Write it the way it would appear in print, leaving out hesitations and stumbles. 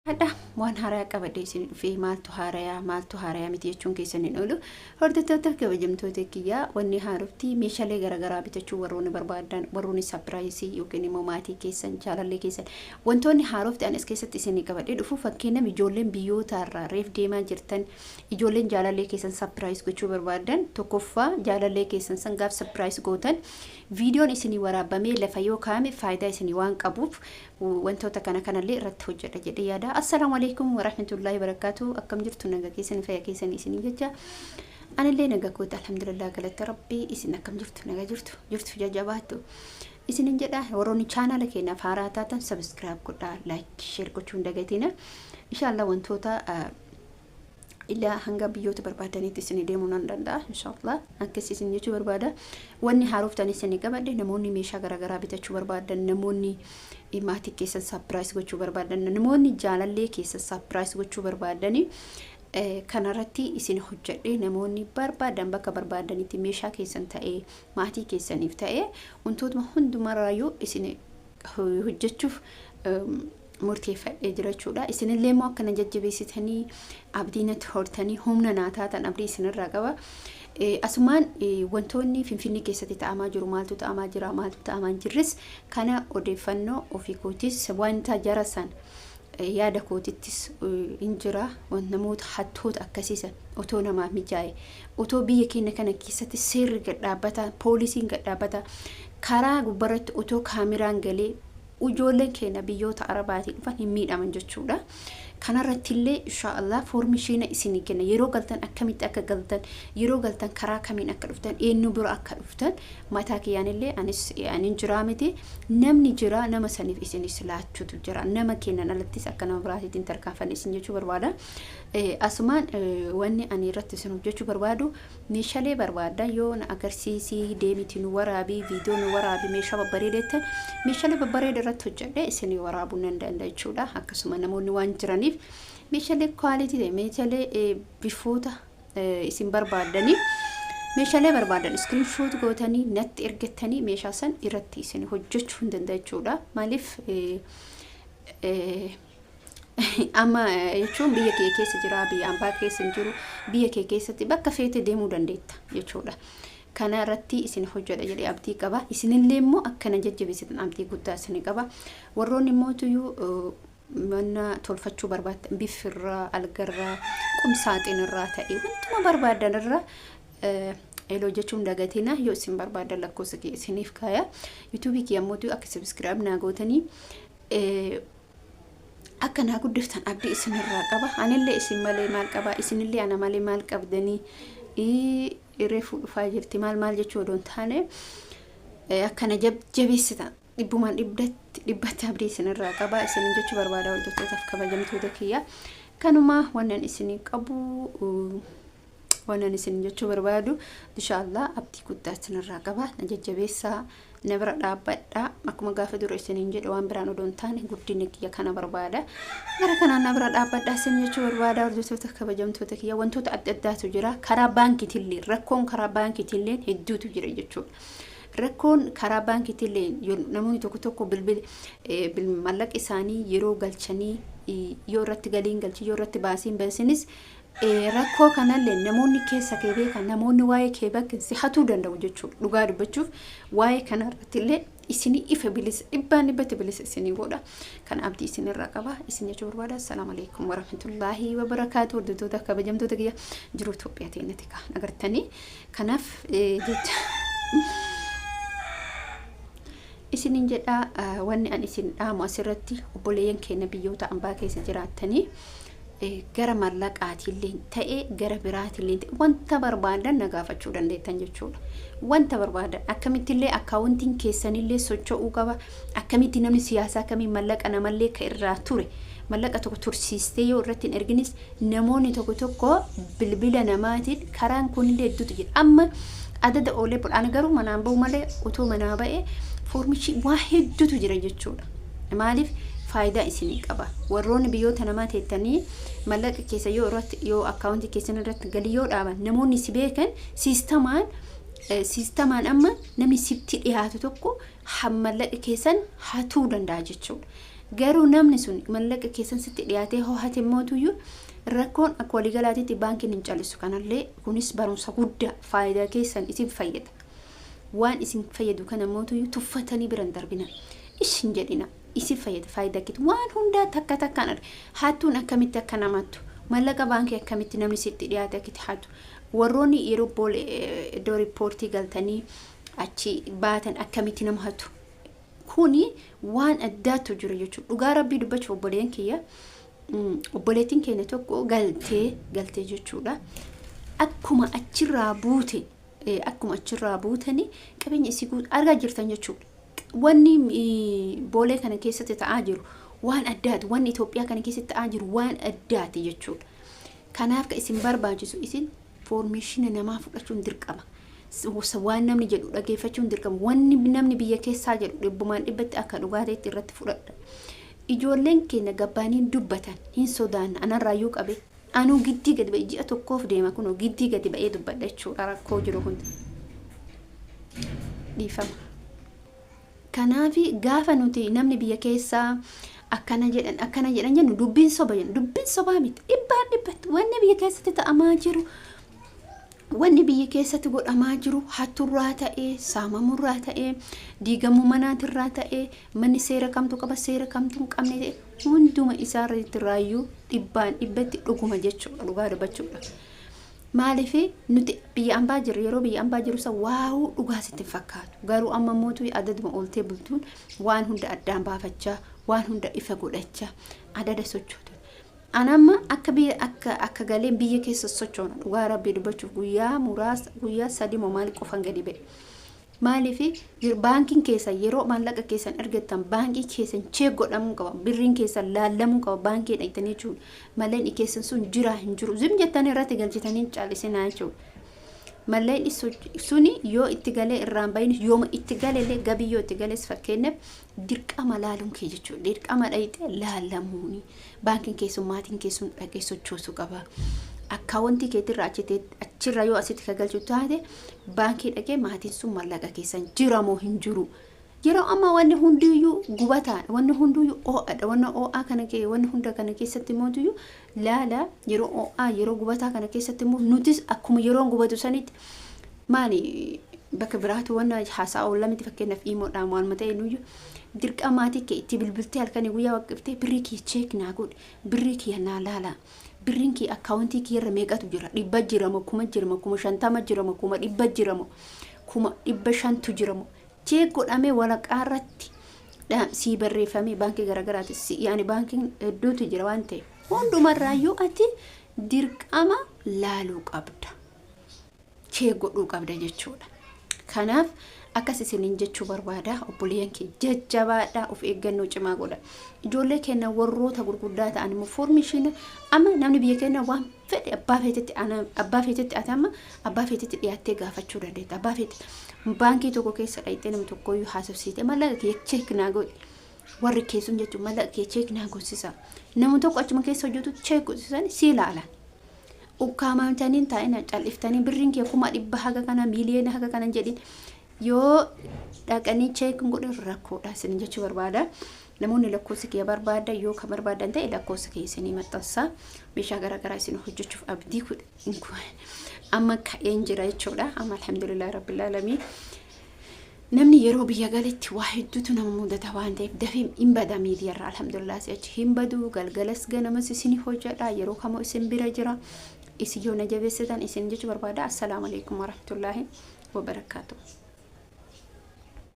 Hardhaa waan haryaa qabadhe isin dhufee maaltu haryaa miti jechuun keessan hin oolu. Hordoftoota kabajamtoota kiyyaa wanni haarofti meeshaalee garaagaraa bitachuu warroonni barbaadan warroonni sapiraayisii yookiin immoo maatii keessan jaalallee keessan wantoonni haarofti anis keessatti isin qabadhe dhufu fakkeenyaaf ijoolleen biyyoota irraa reef deemaa jirtan ijoolleen jaalallee keessan sapiraayis gochuu barbaadan tokkoffaa jaalallee keessan sangaaf sapiraayis gootan viidiyoon isinii waraabamee lafa yoo kaa'ame faayidaa isinii waan qabuuf wantoota kanallee irratti hojjedha jedhee yaada. Assalamu alaikum warahmatullahi wabarakatuh. Akkam jirtu naga keessan fayya keessan isin jecha anillee naga koota alhamdulillah galata rabbi isin akkam jirtu naga jirtu jajabaatu isin jedha warroonni channel keenya faaraa taatan subscribe godha like share gochuun dagatina inshallah wantoota ila hanga biyyoota barbaadanitti isin deemuu nan danda'a inshallah akkas isin jechuu barbaada wanni haaroftan isin qabadhe namoonni meeshaa garaagaraa bitachuu barbaadan namoonni maatii keessan surprise gochuu barbaadan namoonni jaalallee keessan surprise gochuu barbaadani kanarratti isin hojjedhe namoonni barbaadan bakka barbaadanitti meeshaa keessan ta'ee maatii keessaniif ta'ee wantoota hundumaraayyuu isin hojjechuuf murteeffadhee jirachuudha isinillee immoo akkana jajjabeessitanii abdiinatti hortanii humna naataatan abdii isinirraa qaba asumaan wantoonni finfinnee keessatti ta'amaa jiru maaltu ta'amaa jira maaltu ta'amaa jirris kana odeeffannoo ofii kootis wanta jarasan yaada kootittis injira namoota hattoota akkasiisan otoo namaaf mijaa'e otoo biyya keenya kana keessatti seerri gadhaabbata poolisiin gadhaabbata karaa gubbaratti otoo kaameraan galee ijoolleen keenya biyyoota arabaatii dhufan hin miidhaman jechuudha. Kanarrattillee inshallah foormishiina isin kenna yeroo galtan akkamitti akka galtan yeroo galtan karaa kamiin akka dhuftan eenyu bira akka dhuftan mataa kiyyaanillee anin jira miti namni jira nama saniif isin islaachutu jira nama kennan alattis akka nama biraatiin tarkaanfanne isin jechuu barbaada asumaan wanni ani irratti isin hojjechuu barbaadu meeshaalee barbaadan yoo na agarsiisii deemitiin waraabii viidiyoon waraabii meeshaa babbareedeetan meeshaalee babbareeda irratti hojjedhe isin waraabuu nan danda'a jechuudha akkasuma namoonni waan jiraniif meeshaalee quality meeshaalee bifoota isin barbaadanii meeshaalee barbaadan screenshot gootanii natti ergattanii meeshaa san irratti isin hojjechuu hin danda'a jechuudha maaliif amma jechuun biyya kee keessa jira biyya ambaa keessa jiru biyya kee keessatti bakka feete deemuu dandeetta jechuudha kana irratti isin hojjedha jedhee abdii qaba isinillee immoo akkana jajjabeessitan abdii guddaa isin qaba warroonni immoo tuyuu mana tolfachuu barbaadan bifirraa algarraa qumsaaxinirraa ta'e wantuma barbaadan irraa eloo jechuun dagatina yoo isin barbaadan lakkoofsa kee isiniif kaaya YouTube kee ammoo akka subscribe naa gootanii akka naa guddiftan abdii isinirraa qaba anillee isin malee maal qaba isinillee ana malee maal qabdanii reefu dhufaa jirti maal jechuu odoon taane akkana jabeessitan dhibbumaan dhibbatti abdii isinirraa qaba isin jechuu barbaada hordoftootaafi kabajamtoota kiyya kanuma wannan isin qabu wannan isin jechuu barbaadu inshallah abdii guddaa isinirraa qaba na jajjabeessaa na bira dhaabbadha akkuma gaafa dura isiniin jedhe waan biraan odoon taane guddina kiyya kana barbaada gara kanaan na bira dhaabbadha isin jechuu barbaada hordoftoota kabajamtoota kiyya wantoota adda addaatu jira karaa baankiitillee rakkoon karaa baankiitillee hedduutu jira jechuudha rakkoon karaa baankiitillee namoonni tokko bilbil mallaqa isaanii yeroo galchanii yoo irratti galiin galchi yoo irratti baasiin baasinis rakkoo kanallee namoonni keessa kee beekan namoonni waa'ee kee bakkeessi hatuu danda'u jechuudha dhugaa dubbachuuf waa'ee kanarrattillee isinii ifa bilisa dhibbatti bilisa isinii godha kan abdii isinirraa qaba isin jechuu barbaada assalaamu alaikum warahmatullahi wabarakaatu hordoftoota kabajamtoota kiyya jiru Itoophiyaa ta'etti ka agartanii kanaaf jecha isinin jedha wanni an isin dhaamu asirratti obboleeyyan keenya biyyoota ambaa keessa jiraatanii gara mallaqaatillee ta'e gara biraatillee ta'e wanta barbaadan nagaafachuu dandeettan jechuudha wanta barbaadan akkamittillee akkaawuntiin keessanillee socho'uu qaba akkamitti namni siyaasaa kamii mallaqa namallee ka irraa ture mallaqa tokko tursiistee yoo irratti hin erginis namoonni tokko bilbila namaatiin karaan kunillee hedduutu jira amma adada oolee budhaan garuu manaan ba'u malee utoo manaa ba'e foormichi waa hedduutu jira jechuudha maaliif faayidaa isinii qaba warroonni biyyoota namaa teettanii mallaqa keessa yoo akkaawuntii keessan irratti galii yoo dhaaban namoonni si beekan siistamaan amma namni sitti dhiyaatu tokko mallaqa keessan hatuu danda'a jechuudha garuu namni sun mallaqa keessan sitti dhiyaatee ho'ate mootuyyuu rakkoon akka waliigalaatiitti baankiin hin callisu kanallee kunis barumsa guddaa faayidaa keessan isin fayyada waan isin fayyadu kana mootuyyuu tuffatanii biran darbina isin jedhina isin fayyada faayidaa kitu waan hundaa takka takkaan hattuun akkamitti akka namattu mallaqa baankii akkamitti namni sitti dhiyaate akkiti hattu warroonni yeroo iddoo riippoortii galtanii achi baatan akkamitti nama hattu kuni waan addaatu jira jechuudha dhugaa rabbii dubbachuuf obboleen kiyya obboleettiin keenya tokko galtee jechuudha akkuma achirraa buutanii qabeenya isii argaa jirtan jechuudha wanni boolee kana keessatti ta'aa jiru waan addaati wanni Itoophiyaa kana keessatti ta'aa jiru waan addaati jechuudha kanaaf ka isin barbaachisu isin foormeeshina namaa fudhachuun dirqama waan namni jedhu dhageeffachuun dirqama wanni namni biyya keessaa jedhu dhibbumaan dhibbatti akka dhugaateetti irratti fudhadha ijoolleen keenya gabbaaniin dubbatan hin sodaanna anarraayyuu qabe anuu giddii gadi ba'e ji'a tokkoof deema kunoo giddii gadi ba'ee dubbadha jechuudha rakkoo jiru hundi dhiifama kanaafi gaafa nuti namni biyya keessaa akkana jedhan jennu dubbiin sobaa miti dhibbatti wanni biyya keessatti ta'amaa jiru wanni biyya keessatti godhamaa jiru hatturraa ta'ee saamamurraa ta'ee diigamuu manaatirraa ta'ee manni seera kamtu qaba seera kamtu qabne ta'e hunduma isaarratti raayyuu dhibbatti dhuguma jechuudha dhugaa dubbachuudha maaliif nuti biyya ambaa jirru yeroo biyya ambaa jiru sa waa'uu dhugaa sitti fakkaatu garuu amma mootuu adaduma ooltee bultuun waan hunda addaan baafachaa waan hunda ifa godhachaa adada sochootu anamma akka galeen biyya keessa sochoona dhugaa rabbii dubbachuuf guyyaa sadii maal qofan gadi ba'e maaliif baankiin keessa yeroo maallaqa keessan argattan baankii keessan cheek godhamuu qaba birriin keessan laallamuu qaba baankii dhaqxanii jechuudha malleen keessan sun jira hin jiru zim jettanii irratti galchitanii caalisinaa jechuudha malleen suni yoo itti galee irraan bayin yooma itti galee gabii yoo itti galees fakkeenyaaf dirqama laaluun kee jechuudha dirqama dhayxee laallamuuni baankiin keessummaatiin keessum dhaqee sochoosuu qaba akkaawwantii keetirraa achirra yoo asitti kagalchu taate baankii dhaqee maatiin sun mallaqa keessan jiramoo hin jiru yeroo amma wanni hundiyyuu gubataan wanni hundiyyuu oo'adha wanni oo'aa kana wanni hunda kana keessatti mootuyyuu laala yeroo oo'aa yeroo gubataa kana keessatti immoo nutis akkuma yeroo gubatu sanitti maali bakka biraatu wanna haasaa oolamiti fakkeenyaaf imoodhaan waan mata'e nuyyuu dirqamaatii kee itti bilbiltee halkanii guyyaa waqqiftee birrii kee cheek naa godhe birrii kee naa laala birriin kee akkaawuntii kee irra meeqatu jira 100 jiramo 10 jiramo 50 jiramo 100 jiramo 500 jiramo cheek godhamee walaqaa irratti sii barreeffamee baankii garagaraati yaani baankiin hedduutu jira waan ta'e hundumarraayyuu ati dirqama laaluu qabda cheek godhuu qabda jechuudha kanaaf akkas isiniin jechuu barbaada obboleeyyan kee jajjabaadha of eeggannoo cimaa godha ijoollee keenya warroota gurguddaa ta'an immoo foormeeshina amma namni biyya keenya waan fedhe abbaa feetetti atama abbaa feetetti dhiyaattee gaafachuu dandeetta abbaa feetetti baankii tokko keessa dhayxee nama tokkoyyuu haasofsiite mallaqa kee cheek naa godhi warri keessuun jechuun mallaqa kee cheek naa gorsisa nama tokko achuma keessa hojjetu cheek gorsisan si ilaalan ukkaamamtaniin taa'ina calliftanii birriin kee 100 haga kana miiliyoona haga kana jedhin yoo dhaqanii cheek godhan rakkoodha isin jechuu barbaada namoonni lakkoofsa kee barbaada yoo ka barbaadan ta'e lakkoofsa kee isinii maxxansa meeshaa garagaraa isin hojjechuuf abdii kudha amma ka'een jira jechuudha amma alhamdulillah rabbil alamin namni yeroo biyya galetti waa hedduutu nama mudata waan ta'eef dafee hin bada miidiyaarra alhamdulillah si'achi hin badu galgalas ganamas isin hojjedha yeroo kamoo isin bira jira isin yoo na jabeessitan isin jechuu barbaada assalamu alaikum warahmatullahi wabarakatuh